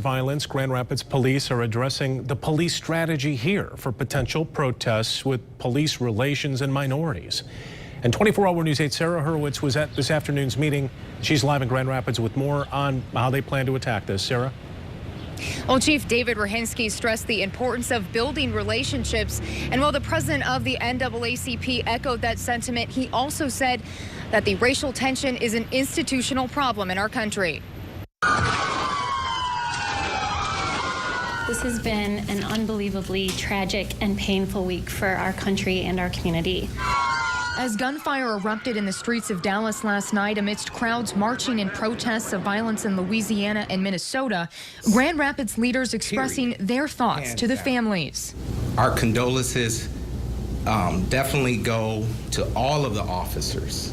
Violence. Grand Rapids police are addressing the police strategy here for potential protests with police relations and minorities. And 24-hour News 8 Sarah Hurwitz was at this afternoon's meeting. She's live in Grand Rapids with more on how they plan to attack this. Sarah? Well, Chief David Rohinsky stressed the importance of building relationships. And while the president of the NAACP echoed that sentiment, he also said that the racial tension is an institutional problem in our country. This has been an unbelievably tragic and painful week for our country and our community. As gunfire erupted in the streets of Dallas last night amidst crowds marching in protests of violence in Louisiana and Minnesota, Grand Rapids leaders expressing their thoughts to the families. Our condolences definitely go to all of the officers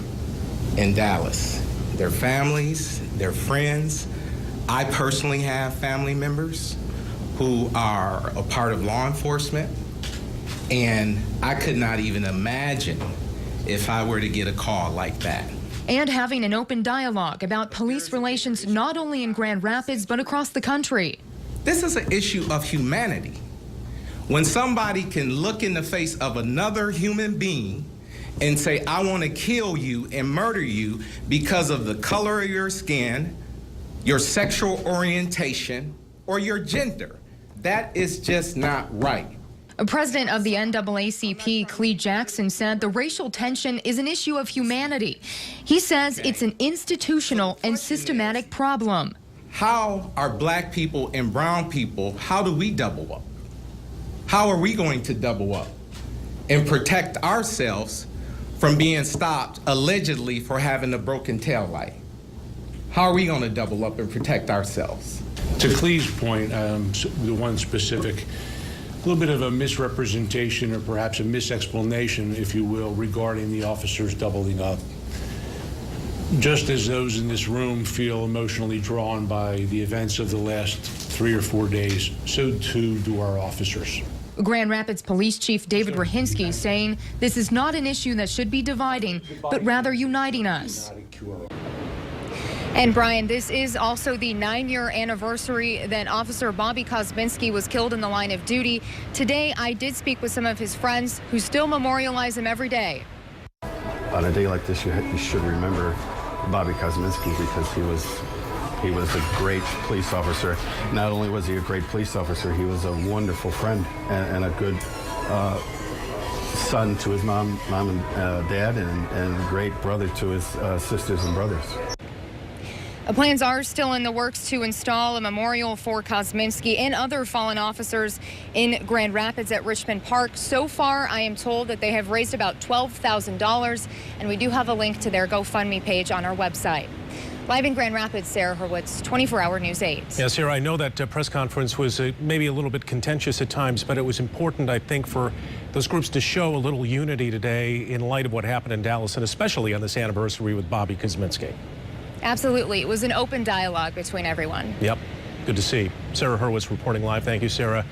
in Dallas, their families, their friends. I personally have family members who are a part of law enforcement, and I could not even imagine if I were to get a call like that. And having an open dialogue about police relations not only in Grand Rapids but across the country. This is an issue of humanity. When somebody can look in the face of another human being and say, I want to kill you and murder you because of the color of your skin, your sexual orientation, or your gender, that is just not right. President of the NAACP, Clee Jackson, said the racial tension is an issue of humanity. He says it's an institutional and systematic problem. How are black people and brown people, how do we double up? How are we going to double up and protect ourselves from being stopped allegedly for having a broken tail light? How are we going to double up and protect ourselves? To Clee's point, the one specific, a little bit of a misrepresentation or perhaps a misexplanation, if you will, regarding the officers doubling up. Just as those in this room feel emotionally drawn by the events of the last 3 or 4 days, so too do our officers. Grand Rapids Police Chief David Rohinsky saying this is not an issue that should be dividing, but rather uniting us. And Brian, this is also the 9-year anniversary that Officer Bobby Kosminski was killed in the line of duty. Today, I did speak with some of his friends who still memorialize him every day. On a day like this, you should remember Bobby Kosminski because he was a great police officer. Not only was he a great police officer, he was a wonderful friend and a good son to his mom and dad, and a great brother to his sisters and brothers. Plans are still in the works to install a memorial for Kosminski and other fallen officers in Grand Rapids at Richmond Park. So far, I am told that they have raised about $12,000, and we do have a link to their GoFundMe page on our website. Live in Grand Rapids, Sarah Hurwitz, 24-hour News 8. Yeah, Sarah, I know that press conference was maybe a little bit contentious at times, but it was important, I think, for those groups to show a little unity today in light of what happened in Dallas, and especially on this anniversary with Bobby Kosminski. Absolutely. It was an open dialogue between everyone. Yep. Good to see. Sarah Hurwitz reporting live. Thank you, Sarah.